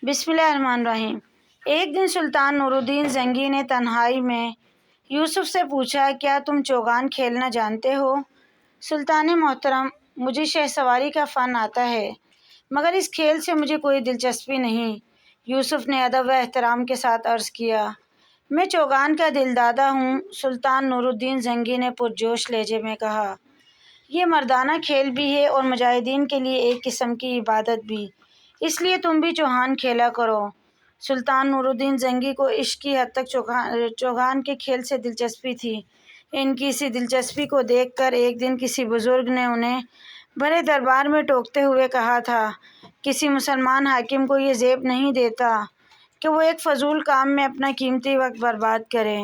بسم اللہ الرحمن الرحیم۔ ایک دن سلطان نور الدین زنگی نے تنہائی میں یوسف سے پوچھا، کیا تم چوگان کھیلنا جانتے ہو؟ سلطان محترم، مجھے شہ سواری کا فن آتا ہے، مگر اس کھیل سے مجھے کوئی دلچسپی نہیں، یوسف نے ادب و احترام کے ساتھ عرض کیا۔ میں چوگان کا دلدادہ ہوں، سلطان نور الدین زنگی نے پرجوش لہجے میں کہا۔ یہ مردانہ کھیل بھی ہے اور مجاہدین کے لیے ایک قسم کی عبادت بھی، اس لیے تم بھی چوگان کھیلا کرو۔ سلطان نور الدین زنگی کو عشق کی حد تک چوگان کے کھیل سے دلچسپی تھی۔ ان کی اسی دلچسپی کو دیکھ کر ایک دن کسی بزرگ نے انہیں بڑے دربار میں ٹوکتے ہوئے کہا تھا، کسی مسلمان حاکم کو یہ زیب نہیں دیتا کہ وہ ایک فضول کام میں اپنا قیمتی وقت برباد کرے۔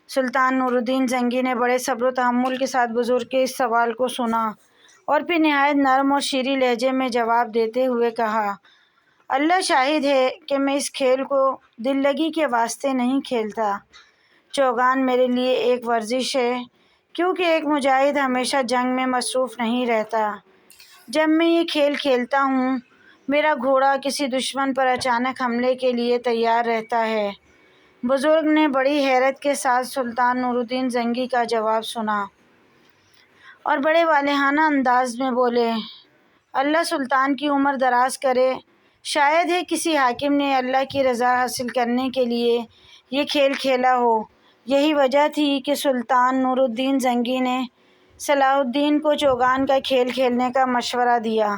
سلطان نور الدین زنگی نے بڑے صبر و تحمل کے ساتھ بزرگ کے اس سوال کو سنا اور پھر نہایت نرم اور شیریں لہجے میں جواب دیتے ہوئے کہا، اللہ شاہد ہے کہ میں اس کھیل کو دل لگی کے واسطے نہیں کھیلتا۔ چوگان میرے لیے ایک ورزش ہے، کیونکہ ایک مجاہد ہمیشہ جنگ میں مصروف نہیں رہتا۔ جب میں یہ کھیل کھیلتا ہوں، میرا گھوڑا کسی دشمن پر اچانک حملے کے لیے تیار رہتا ہے۔ بزرگ نے بڑی حیرت کے ساتھ سلطان نور الدین زنگی کا جواب سنا اور بڑے والہانہ انداز میں بولے، اللہ سلطان کی عمر دراز کرے۔ شاید ہے کسی حاکم نے اللہ کی رضا حاصل کرنے کے لیے یہ کھیل کھیلا ہو۔ یہی وجہ تھی کہ سلطان نور الدین زنگی نے صلاح الدین کو چوگان کا کھیل کھیلنے کا مشورہ دیا۔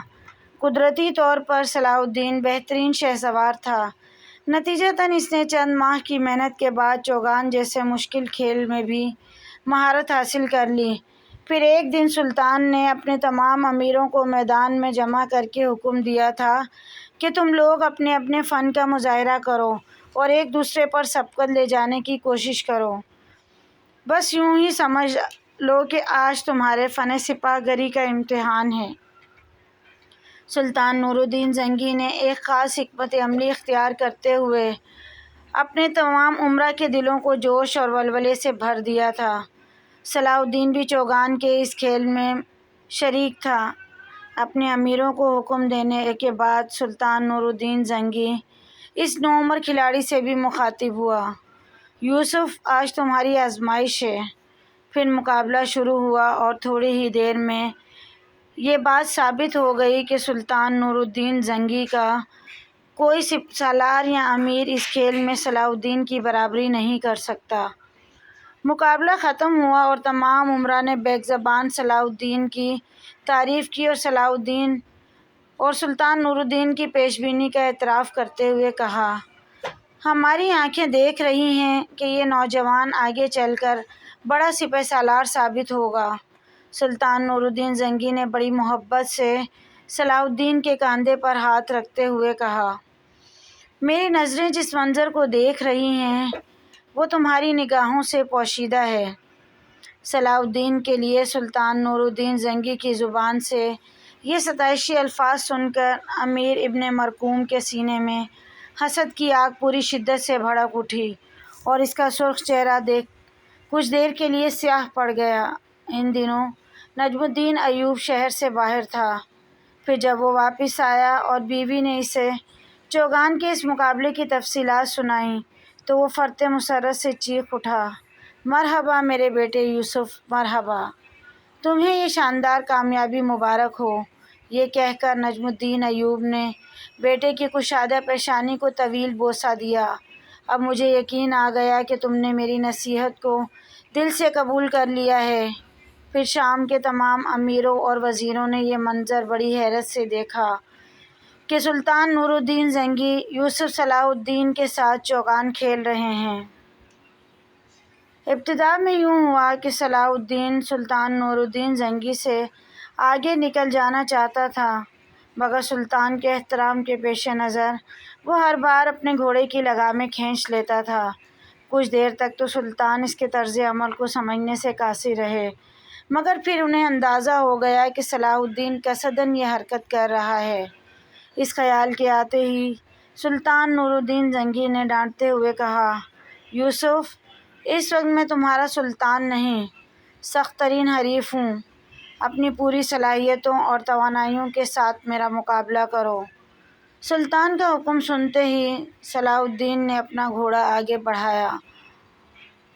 قدرتی طور پر صلاح الدین بہترین شہ سوار تھا، نتیجتاً اس نے چند ماہ کی محنت کے بعد چوگان جیسے مشکل کھیل میں بھی مہارت حاصل کر لی۔ پھر ایک دن سلطان نے اپنے تمام امیروں کو میدان میں جمع کر کے حکم دیا تھا کہ تم لوگ اپنے اپنے فن کا مظاہرہ کرو اور ایک دوسرے پر سبقت لے جانے کی کوشش کرو۔ بس یوں ہی سمجھ لو کہ آج تمہارے فن سپاہ گری کا امتحان ہے۔ سلطان نور الدین زنگی نے ایک خاص حکمت عملی اختیار کرتے ہوئے اپنے تمام امراء کے دلوں کو جوش اور ولولے سے بھر دیا تھا۔ صلاح الدین بھی چوگان کے اس کھیل میں شریک تھا۔ اپنے امیروں کو حکم دینے کے بعد سلطان نور الدین زنگی اس نوعمر کھلاڑی سے بھی مخاطب ہوا، یوسف آج تمہاری آزمائش ہے۔ پھر مقابلہ شروع ہوا اور تھوڑی ہی دیر میں یہ بات ثابت ہو گئی کہ سلطان نور الدین زنگی کا کوئی سالار یا امیر اس کھیل میں صلاح الدین کی برابری نہیں کر سکتا۔ مقابلہ ختم ہوا اور تمام امراء نے بیک زبان صلاح الدین کی تعریف کی اور صلاح الدین اور سلطان نور الدین کی پیش بینی کا اعتراف کرتے ہوئے کہا، ہماری آنکھیں دیکھ رہی ہیں کہ یہ نوجوان آگے چل کر بڑا سپہ سالار ثابت ہوگا۔ سلطان نور الدین زنگی نے بڑی محبت سے صلاح الدین کے کاندھے پر ہاتھ رکھتے ہوئے کہا، میری نظریں جس منظر کو دیکھ رہی ہیں وہ تمہاری نگاہوں سے پوشیدہ ہے۔ صلاح الدین کے لیے سلطان نور الدین زنگی کی زبان سے یہ ستائشی الفاظ سن کر امیر ابن مرکوم کے سینے میں حسد کی آگ پوری شدت سے بھڑک اٹھی اور اس کا سرخ چہرہ کچھ دیر کے لیے سیاہ پڑ گیا۔ ان دنوں نجم الدین ایوب شہر سے باہر تھا۔ پھر جب وہ واپس آیا اور بیوی نے اسے چوگان کے اس مقابلے کی تفصیلات سنائیں تو وہ فرط مسرت سے چیخ اٹھا، مرحبا میرے بیٹے یوسف، مرحبا، تمہیں یہ شاندار کامیابی مبارک ہو۔ یہ کہہ کر نجم الدین ایوب نے بیٹے کی کشادہ پیشانی کو طویل بوسہ دیا، اب مجھے یقین آ گیا کہ تم نے میری نصیحت کو دل سے قبول کر لیا ہے۔ پھر شام کے تمام امیروں اور وزیروں نے یہ منظر بڑی حیرت سے دیکھا کہ سلطان نور الدین زنگی یوسف صلاح الدین کے ساتھ چوگان کھیل رہے ہیں۔ ابتدا میں یوں ہوا کہ صلاح الدین سلطان نور الدین زنگی سے آگے نکل جانا چاہتا تھا، مگر سلطان کے احترام کے پیش نظر وہ ہر بار اپنے گھوڑے کی لگامیں کھینچ لیتا تھا۔ کچھ دیر تک تو سلطان اس کے طرز عمل کو سمجھنے سے قاصر رہے، مگر پھر انہیں اندازہ ہو گیا کہ صلاح الدین قصداً یہ حرکت کر رہا ہے۔ اس خیال کے آتے ہی سلطان نور الدین زنگی نے ڈانٹتے ہوئے کہا، یوسف، اس وقت میں تمہارا سلطان نہیں، سخت ترین حریف ہوں، اپنی پوری صلاحیتوں اور توانائیوں کے ساتھ میرا مقابلہ کرو۔ سلطان کا حکم سنتے ہی صلاح الدین نے اپنا گھوڑا آگے بڑھایا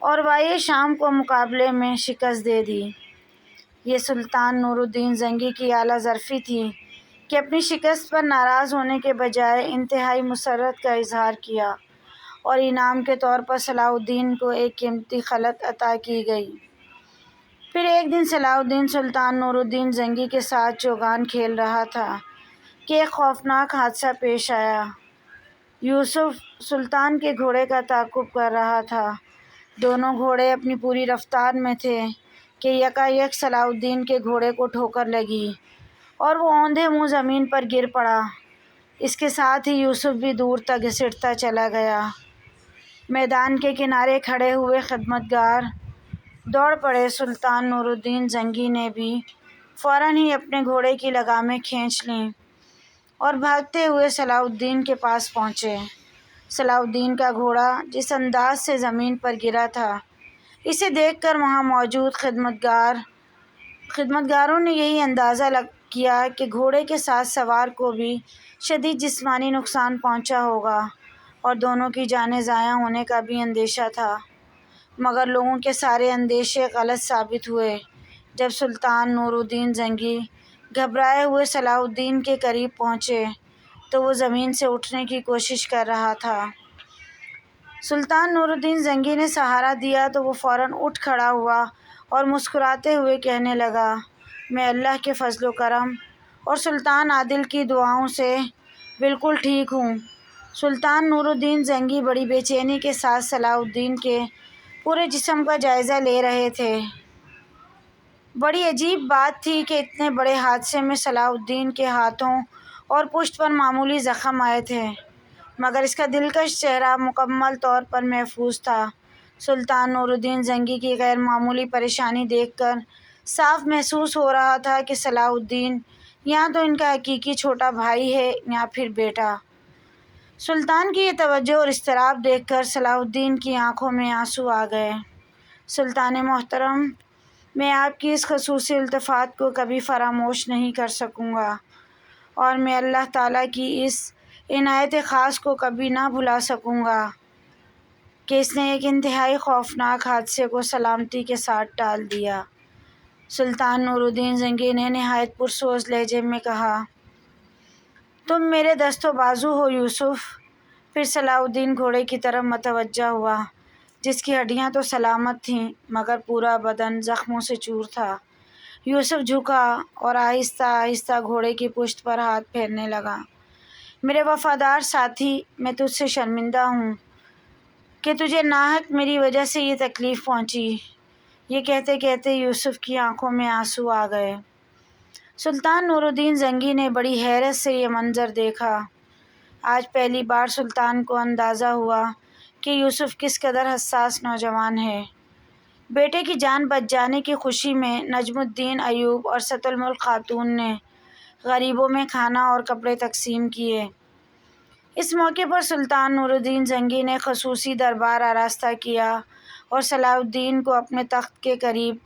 اور وائی شام کو مقابلے میں شکست دے دی۔ یہ سلطان نور الدین زنگی کی اعلیٰ ظرفی تھی کہ اپنی شکست پر ناراض ہونے کے بجائے انتہائی مسرت کا اظہار کیا اور انعام کے طور پر صلاح الدین کو ایک قیمتی خلعت عطا کی گئی۔ پھر ایک دن صلاح الدین سلطان نور الدین زنگی کے ساتھ چوگان کھیل رہا تھا کہ ایک خوفناک حادثہ پیش آیا۔ یوسف سلطان کے گھوڑے کا تعاقب کر رہا تھا۔ دونوں گھوڑے اپنی پوری رفتار میں تھے کہ یکایک صلاح الدین کے گھوڑے کو ٹھوکر لگی اور وہ اوندھے منہ زمین پر گر پڑا۔ اس کے ساتھ ہی یوسف بھی دور تک گھسٹتا چلا گیا۔ میدان کے کنارے کھڑے ہوئے خدمتگار دوڑ پڑے۔ سلطان نور الدین زنگی نے بھی فوراً ہی اپنے گھوڑے کی لگامیں کھینچ لیں اور بھاگتے ہوئے صلاح الدین کے پاس پہنچے۔ صلاح الدین کا گھوڑا جس انداز سے زمین پر گرا تھا، اسے دیکھ کر وہاں موجود خدمتگاروں نے یہی اندازہ کیا کہ گھوڑے کے ساتھ سوار کو بھی شدید جسمانی نقصان پہنچا ہوگا اور دونوں کی جانیں ضائع ہونے کا بھی اندیشہ تھا، مگر لوگوں کے سارے اندیشے غلط ثابت ہوئے۔ جب سلطان نور الدین زنگی گھبرائے ہوئے صلاح الدین کے قریب پہنچے تو وہ زمین سے اٹھنے کی کوشش کر رہا تھا۔ سلطان نور الدین زنگی نے سہارا دیا تو وہ فوراً اٹھ کھڑا ہوا اور مسکراتے ہوئے کہنے لگا، میں اللہ کے فضل و کرم اور سلطان عادل کی دعاؤں سے بالکل ٹھیک ہوں۔ سلطان نور الدین زنگی بڑی بے چینی کے ساتھ صلاح الدین کے پورے جسم کا جائزہ لے رہے تھے۔ بڑی عجیب بات تھی کہ اتنے بڑے حادثے میں صلاح الدین کے ہاتھوں اور پشت پر معمولی زخم آئے تھے، مگر اس کا دلکش چہرہ مکمل طور پر محفوظ تھا۔ سلطان نور الدین زنگی کی غیر معمولی پریشانی دیکھ کر صاف محسوس ہو رہا تھا کہ صلاح الدین یا تو ان کا حقیقی چھوٹا بھائی ہے یا پھر بیٹا۔ سلطان کی یہ توجہ اور اضطراب دیکھ کر صلاح الدین کی آنکھوں میں آنسو آ گئے۔ سلطان محترم، میں آپ کی اس خصوصی الطاعت کو کبھی فراموش نہیں کر سکوں گا اور میں اللہ تعالیٰ کی اس عنایت خاص کو کبھی نہ بھلا سکوں گا کہ اس نے ایک انتہائی خوفناک حادثے کو سلامتی کے ساتھ ٹال دیا۔ سلطان نور الدین زنگی نے نہایت پرسوز لہجے میں کہا، تم میرے دست و بازو ہو یوسف۔ پھر صلاح الدین گھوڑے کی طرف متوجہ ہوا، جس کی ہڈیاں تو سلامت تھیں مگر پورا بدن زخموں سے چور تھا۔ یوسف جھکا اور آہستہ آہستہ گھوڑے کی پشت پر ہاتھ پھیرنے لگا۔ میرے وفادار ساتھی، میں تجھ سے شرمندہ ہوں کہ تجھے ناحق میری وجہ سے یہ تکلیف پہنچی۔ یہ کہتے کہتے یوسف کی آنکھوں میں آنسو آ گئے۔ سلطان نور الدین زنگی نے بڑی حیرت سے یہ منظر دیکھا۔ آج پہلی بار سلطان کو اندازہ ہوا کہ یوسف کس قدر حساس نوجوان ہے۔ بیٹے کی جان بچ جانے کی خوشی میں نجم الدین ایوب اور سط الملک خاتون نے غریبوں میں کھانا اور کپڑے تقسیم کیے۔ اس موقع پر سلطان نور الدین زنگی نے خصوصی دربار آراستہ کیا اور صلاح الدین کو اپنے تخت کے قریب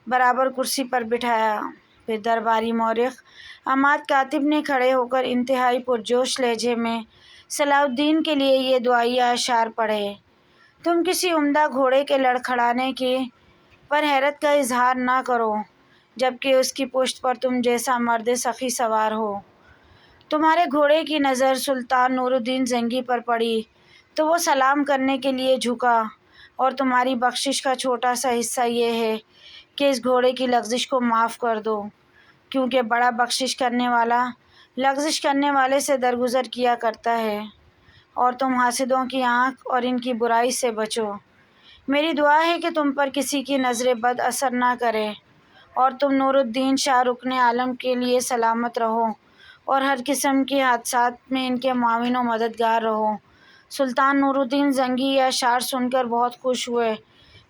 برابر کرسی پر بٹھایا۔ پھر درباری مورخ عماد کاتب نے کھڑے ہو کر انتہائی پرجوش لہجے میں صلاح الدین کے لیے یہ دعائیہ اشعار پڑھے۔ تم کسی عمدہ گھوڑے کے لڑکھڑانے کی پر حیرت کا اظہار نہ کرو، جبکہ اس کی پشت پر تم جیسا مرد سخی سوار ہو۔ تمہارے گھوڑے کی نظر سلطان نور الدین زنگی پر پڑی تو وہ سلام کرنے کے لیے جھکا، اور تمہاری بخشش کا چھوٹا سا حصہ یہ ہے کہ اس گھوڑے کی لغزش کو معاف کر دو، کیونکہ بڑا بخشش کرنے والا لغزش کرنے والے سے درگزر کیا کرتا ہے، اور تم حاسدوں کی آنکھ اور ان کی برائی سے بچو۔ میری دعا ہے کہ تم پر کسی کی نظر بد اثر نہ کرے اور تم نور الدین شاہ رکن عالم کے لیے سلامت رہو اور ہر قسم کے حادثات میں ان کے معاون و مددگار رہو۔ سلطان نور الدین زنگی یہ اشعار سن کر بہت خوش ہوئے۔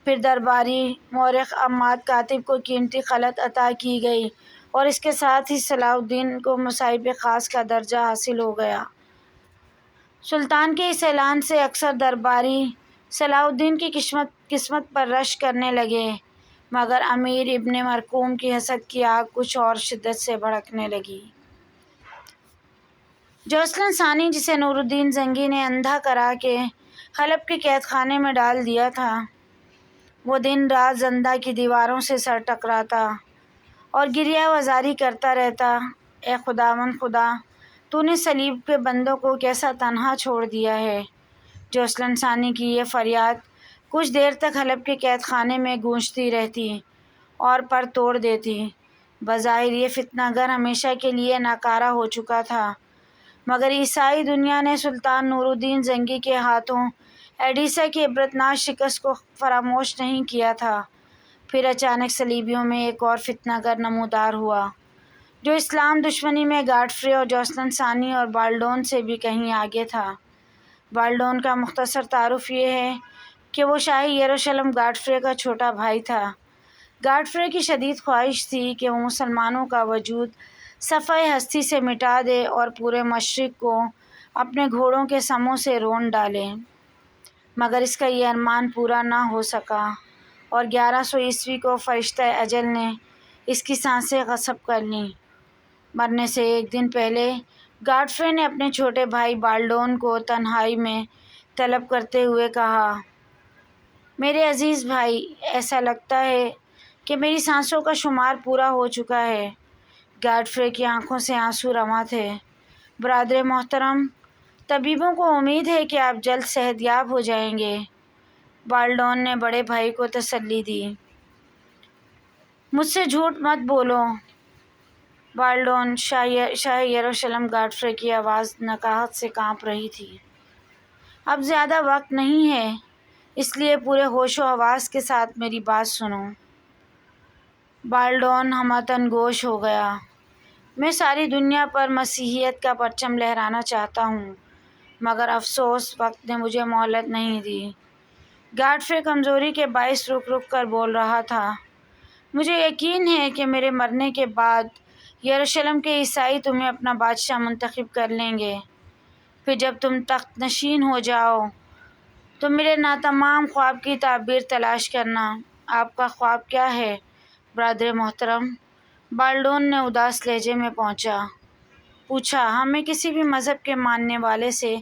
پھر درباری مورخ عماد کاتب کو قیمتی خلعت عطا کی گئی اور اس کے ساتھ ہی صلاح الدین کو مصاحب خاص کا درجہ حاصل ہو گیا۔ سلطان کے اس اعلان سے اکثر درباری صلاح الدین کی قسمت پر رشک کرنے لگے، مگر امیر ابن مرکوم کی حسد کی آگ کچھ اور شدت سے بھڑکنے لگی۔ جوسلن ثانی، جسے نور الدین زنگی نے اندھا کرا کے حلب کے قید خانے میں ڈال دیا تھا، وہ دن رات زندہ کی دیواروں سے سر ٹکراتا اور گریہ وزاری کرتا رہتا، اے خداوند خدا، تو نے صلیب کے بندوں کو کیسا تنہا چھوڑ دیا ہے۔ جوسلن ثانی کی یہ فریاد کچھ دیر تک حلب کے قید خانے میں گونجتی رہتی اور پر توڑ دیتی۔ بظاہر یہ فتنہ گر ہمیشہ کے لیے ناکارہ ہو چکا تھا، مگر عیسائی دنیا نے سلطان نور الدین زنگی کے ہاتھوں ایڈیسا کی عبرتناک شکست کو فراموش نہیں کیا تھا۔ پھر اچانک صلیبیوں میں ایک اور فتنہ گر نمودار ہوا، جو اسلام دشمنی میں گاڈفرے اور جوسلن ثانی اور بالڈون سے بھی کہیں آگے تھا۔ بالڈون کا مختصر تعارف یہ ہے کہ وہ شاہی یروشلم گاڈفرے کا چھوٹا بھائی تھا۔ گاڈفرے کی شدید خواہش تھی کہ وہ مسلمانوں کا وجود صفحۂ ہستی سے مٹا دے اور پورے مشرق کو اپنے گھوڑوں کے سموں سے رون ڈالے، مگر اس کا یہ ارمان پورا نہ ہو سکا اور 1100 کو فرشتہ اجل نے اس کی سانسیں غصب کر لیں۔ مرنے سے ایک دن پہلے گاڈفرے نے اپنے چھوٹے بھائی بالڈون کو تنہائی میں طلب کرتے ہوئے کہا، میرے عزیز بھائی، ایسا لگتا ہے کہ میری سانسوں کا شمار پورا ہو چکا ہے۔ گاڈفرے کی آنکھوں سے آنسو رواں تھے۔ برادر محترم، طبیبوں کو امید ہے کہ آپ جلد صحت یاب ہو جائیں گے، بالڈون نے بڑے بھائی کو تسلی دی۔ مجھ سے جھوٹ مت بولو بالڈون، شاہ یروشلم گاڈفرے کی آواز نکاہت سے کانپ رہی تھی۔ اب زیادہ وقت نہیں ہے، اس لیے پورے ہوش و حواس کے ساتھ میری بات سنو۔ بالڈون ہمتن گوش ہو گیا۔ میں ساری دنیا پر مسیحیت کا پرچم لہرانا چاہتا ہوں، مگر افسوس وقت نے مجھے مہلت نہیں دی۔ گاڈفرے کمزوری کے باعث رک رک کر بول رہا تھا۔ مجھے یقین ہے کہ میرے مرنے کے بعد یروشلم کے عیسائی تمہیں اپنا بادشاہ منتخب کر لیں گے۔ پھر جب تم تخت نشین ہو جاؤ تو میرے ناتمام خواب کی تعبیر تلاش کرنا۔ آپ کا خواب کیا ہے برادر محترم؟ بالڈون نے اداس لہجے میں پوچھا۔ ہمیں کسی بھی مذہب کے ماننے والے سے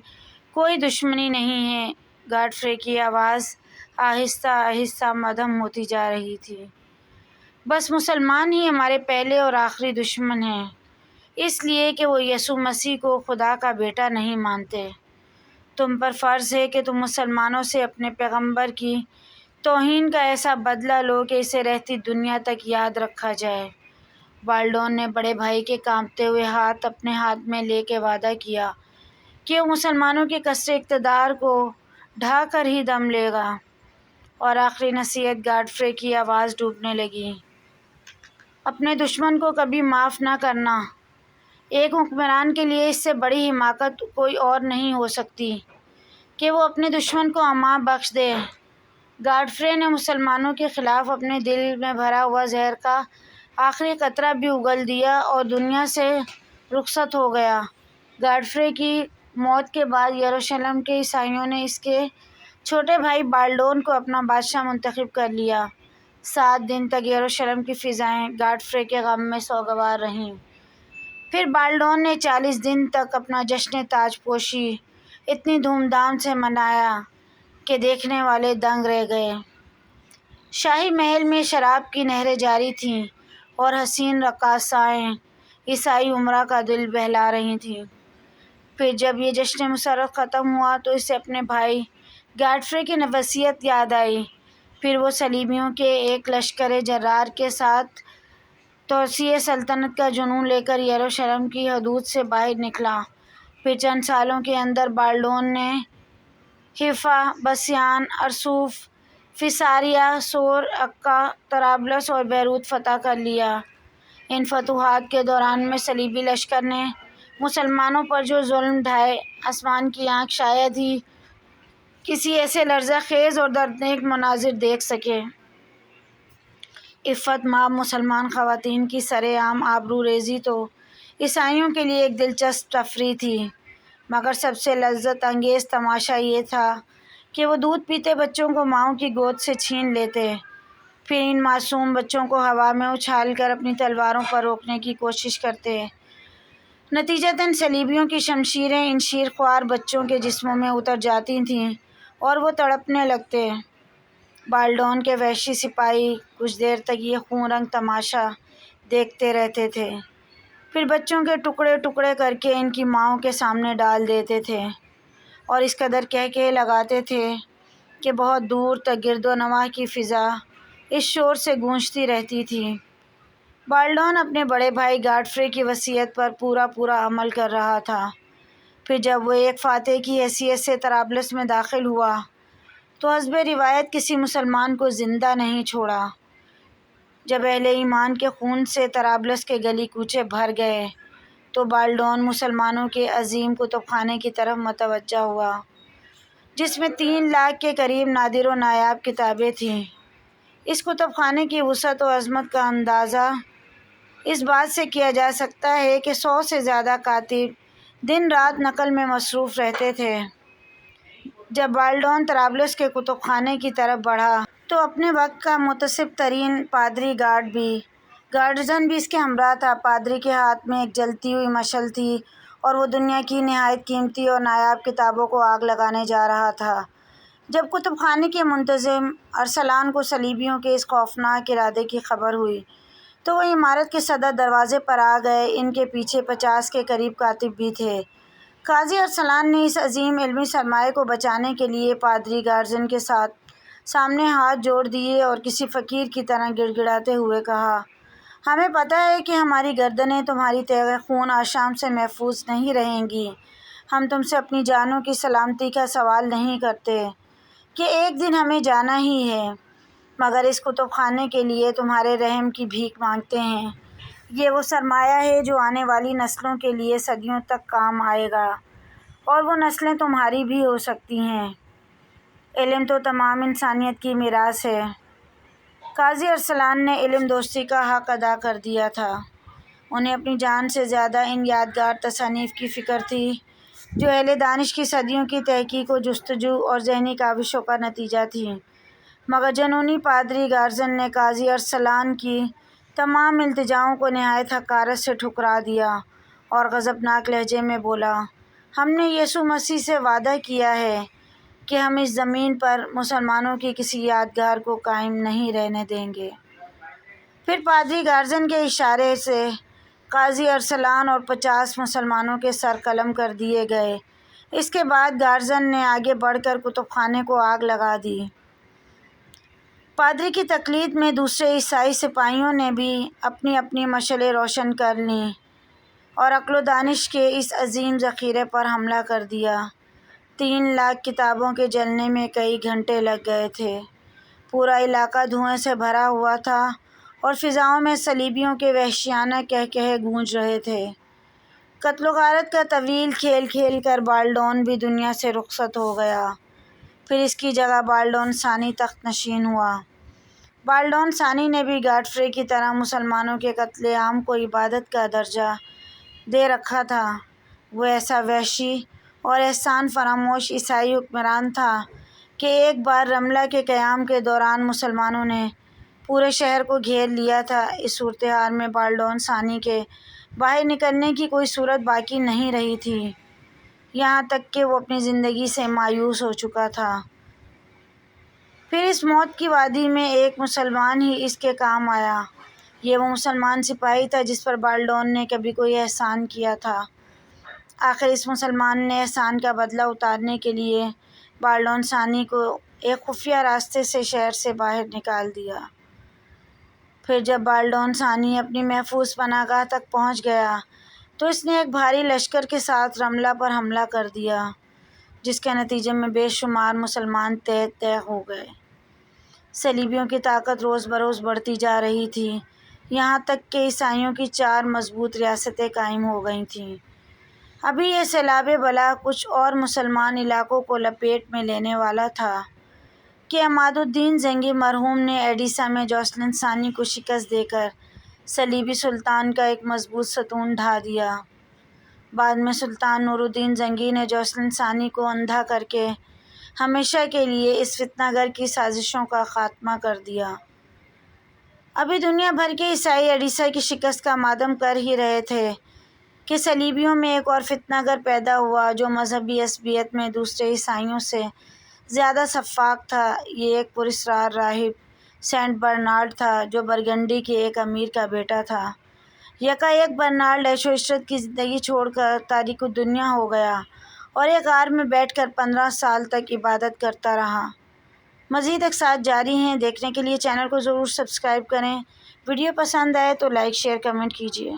کوئی دشمنی نہیں ہے۔ گاڈفرے کی آواز آہستہ آہستہ مدھم ہوتی جا رہی تھی۔ بس مسلمان ہی ہمارے پہلے اور آخری دشمن ہیں، اس لیے کہ وہ یسوع مسیح کو خدا کا بیٹا نہیں مانتے۔ تم پر فرض ہے کہ تم مسلمانوں سے اپنے پیغمبر کی توہین کا ایسا بدلہ لو کہ اسے رہتی دنیا تک یاد رکھا جائے۔ بالڈون نے بڑے بھائی کے کانپتے ہوئے ہاتھ اپنے ہاتھ میں لے کے وعدہ کیا کہ وہ مسلمانوں کے قصر اقتدار کو ڈھا کر ہی دم لے گا، اور آخری نصیحت گاڈفرے کی آواز ڈوبنے لگی۔ اپنے دشمن کو کبھی معاف نہ کرنا۔ ایک حکمران کے لیے اس سے بڑی حماقت کوئی اور نہیں ہو سکتی کہ وہ اپنے دشمن کو امان بخش دے۔ گاڈفرے نے مسلمانوں کے خلاف اپنے دل میں بھرا ہوا زہر کا آخری قطرہ بھی اگل دیا اور دنیا سے رخصت ہو گیا۔ گاڈفرے کی موت کے بعد یروشلم کے عیسائیوں نے اس کے چھوٹے بھائی بالڈون کو اپنا بادشاہ منتخب کر لیا۔ 7 دن تک یروشلم کی فضائیں گاڈفرے کے غم میں سوگوار رہیں۔ پھر بالڈون نے 40 دن تک اپنا جشن تاج پوشی اتنی دھوم دھام سے منایا کہ دیکھنے والے دنگ رہ گئے۔ شاہی محل میں شراب کی نہریں جاری تھیں اور حسین رقاصائیں عیسائی امراء کا دل بہلا رہی تھیں۔ پھر جب یہ جشن مسرت ختم ہوا تو اسے اپنے بھائی گاڈفرے کی وصیت یاد آئی۔ پھر وہ صلیبیوں کے ایک لشکر جرار کے ساتھ توسیع سلطنت کا جنون لے کر یروشلم کی حدود سے باہر نکلا۔ پھر چند سالوں کے اندر بالڈون نے حیفا، بسیان، ارسوف، فیساریہ، سور، عکا، طرابلس اور بیروت فتح کر لیا۔ ان فتوحات کے دوران میں صلیبی لشکر نے مسلمانوں پر جو ظلم ڈھائے، آسمان کی آنکھ شاید ہی کسی ایسے لرزہ خیز اور دردناک مناظر دیکھ سکے۔ عفت مآب مسلمان خواتین کی سرِ عام آبرو ریزی تو عیسائیوں کے لیے ایک دلچسپ تفریح تھی، مگر سب سے لذت انگیز تماشا یہ تھا کہ وہ دودھ پیتے بچوں کو ماؤں کی گود سے چھین لیتے، پھر ان معصوم بچوں کو ہوا میں اچھال کر اپنی تلواروں پر روکنے کی کوشش کرتے۔ نتیجتاً صلیبیوں کی شمشیریں ان شیرخوار بچوں کے جسموں میں اتر جاتی تھیں اور وہ تڑپنے لگتے۔ بالڈون کے وحشی سپاہی کچھ دیر تک یہ خون رنگ تماشا دیکھتے رہتے تھے، پھر بچوں کے ٹکڑے ٹکڑے کر کے ان کی ماؤں کے سامنے ڈال دیتے تھے اور اس قدر کہکہے لگاتے تھے کہ بہت دور تک گرد و نواح کی فضا اس شور سے گونجتی رہتی تھی۔ بالڈون اپنے بڑے بھائی گاڈفرے کی وصیت پر پورا عمل کر رہا تھا۔ پھر جب وہ ایک فاتح کی حیثیت سے طرابلس میں داخل ہوا تو حسب روایت کسی مسلمان کو زندہ نہیں چھوڑا۔ جب اہل ایمان کے خون سے طرابلس کے گلی کوچے بھر گئے تو بالڈون مسلمانوں کے عظیم کتب خانے کی طرف متوجہ ہوا، جس میں 3 لاکھ کے قریب نادر و نایاب کتابیں تھیں۔ اس کتب خانے کی وسعت و عظمت کا اندازہ اس بات سے کیا جا سکتا ہے کہ 100 سے زیادہ کاتب دن رات نقل میں مصروف رہتے تھے۔ جب بالڈون طرابلس کے کتب خانے کی طرف بڑھا تو اپنے وقت کا متصب ترین پادری گارڈزن بھی اس کے ہمراہ تھا۔ پادری کے ہاتھ میں ایک جلتی ہوئی مشعل تھی اور وہ دنیا کی نہایت قیمتی اور نایاب کتابوں کو آگ لگانے جا رہا تھا۔ جب کتب خانے کے منتظم ارسلان کو صلیبیوں کے اس خوفناک ارادے کی خبر ہوئی تو وہ عمارت کے صدر دروازے پر آ گئے۔ ان کے پیچھے 50 کے قریب کاتب بھی تھے۔ قاضی ارسلان نے اس عظیم علمی سرمایہ کو بچانے کے لیے پادری گارڈزن کے سامنے ہاتھ جوڑ دیے اور کسی فقیر کی طرح گڑ گڑاتے ہوئے کہا، ہمیں پتہ ہے کہ ہماری گردنیں تمہاری تیغ خون آشام سے محفوظ نہیں رہیں گی۔ ہم تم سے اپنی جانوں کی سلامتی کا سوال نہیں کرتے کہ ایک دن ہمیں جانا ہی ہے، مگر اس کتب خانے کے لیے تمہارے رحم کی بھیک مانگتے ہیں۔ یہ وہ سرمایہ ہے جو آنے والی نسلوں کے لیے صدیوں تک کام آئے گا، اور وہ نسلیں تمہاری بھی ہو سکتی ہیں۔ علم تو تمام انسانیت کی میراث ہے۔ قاضی ارسلان نے علم دوستی کا حق ادا کر دیا تھا۔ انہیں اپنی جان سے زیادہ ان یادگار تصانیف کی فکر تھی جو اہل دانش کی صدیوں کی تحقیق و جستجو اور ذہنی کاوشوں کا نتیجہ تھیں، مگر جنونی پادری گارڈزن نے قاضی ارسلان کی تمام التجاؤں کو نہایت حقارت سے ٹھکرا دیا اور غضبناک لہجے میں بولا، ہم نے یسوع مسیح سے وعدہ کیا ہے کہ ہم اس زمین پر مسلمانوں کی کسی یادگار کو قائم نہیں رہنے دیں گے۔ پھر پادری گارڈزن کے اشارے سے قاضی ارسلان اور 50 مسلمانوں کے سر قلم کر دیے گئے۔ اس کے بعد گارڈزن نے آگے بڑھ کر کتب خانے کو آگ لگا دی۔ پادری کی تقلید میں دوسرے عیسائی سپاہیوں نے بھی اپنی اپنی مشعلیں روشن کر لیں اور عقل و دانش کے اس عظیم ذخیرے پر حملہ کر دیا۔ 3 لاکھ کتابوں کے جلنے میں کئی گھنٹے لگ گئے تھے۔ پورا علاقہ دھوئیں سے بھرا ہوا تھا اور فضاؤں میں صلیبیوں کے وحشیانہ قہقہے گونج رہے تھے۔ قتل و غارت کا طویل کھیل کھیل کر بالڈون بھی دنیا سے رخصت ہو گیا۔ پھر اس کی جگہ بالڈون ثانی تخت نشین ہوا۔ بالڈون ثانی نے بھی گاڈفرے کی طرح مسلمانوں کے قتل عام کو عبادت کا درجہ دے رکھا تھا۔ وہ ایسا وحشی اور احسان فراموش عیسائی حکمران تھا کہ ایک بار رملہ کے قیام کے دوران مسلمانوں نے پورے شہر کو گھیر لیا تھا۔ اس صورتحال میں بالڈون ثانی کے باہر نکلنے کی کوئی صورت باقی نہیں رہی تھی، یہاں تک کہ وہ اپنی زندگی سے مایوس ہو چکا تھا۔ پھر اس موت کی وادی میں ایک مسلمان ہی اس کے کام آیا۔ یہ وہ مسلمان سپاہی تھا جس پر بالڈون نے کبھی کوئی احسان کیا تھا۔ آخر اس مسلمان نے احسان کا بدلہ اتارنے کے لیے بالڈون ثانی کو ایک خفیہ راستے سے شہر سے باہر نکال دیا۔ پھر جب بالڈون ثانی اپنی محفوظ پناہ گاہ تک پہنچ گیا تو اس نے ایک بھاری لشکر کے ساتھ رملہ پر حملہ کر دیا، جس کے نتیجے میں بے شمار مسلمان تیغ تیغ ہو گئے۔ صلیبیوں کی طاقت روز بروز بڑھتی جا رہی تھی، یہاں تک کہ عیسائیوں کی 4 مضبوط ریاستیں قائم ہو گئی تھیں۔ ابھی یہ سیلاب بلا کچھ اور مسلمان علاقوں کو لپیٹ میں لینے والا تھا کہ عماد الدین زنگی مرحوم نے ایڈیسا میں جوسلن ثانی کو شکست دے کر صلیبی سلطان کا ایک مضبوط ستون ڈھا دیا۔ بعد میں سلطان نور الدین زنگی نے جوسلن ثانی کو اندھا کر کے ہمیشہ کے لیے اس فتنہ گر کی سازشوں کا خاتمہ کر دیا۔ ابھی دنیا بھر کے عیسائی ایڈیسا کی شکست کا ماتم کر ہی رہے تھے کہ صلیبیوں میں ایک اور فتنہ گر پیدا ہوا جو مذہبی عصبیت میں دوسرے عیسائیوں سے زیادہ شفاف تھا۔ یہ ایک پراسرار راہب سینٹ برنارڈ تھا جو برگنڈی کے ایک امیر کا بیٹا تھا۔ یکا یک برنارڈ عیش و عشرت کی زندگی چھوڑ کر تارک الدنیا ہو گیا اور ایک غار میں بیٹھ کر 15 سال تک عبادت کرتا رہا۔ مزید اقساط جاری ہیں، دیکھنے کے لیے چینل کو ضرور سبسکرائب کریں۔ ویڈیو پسند آئے تو لائک شیئر کمنٹ کیجیے۔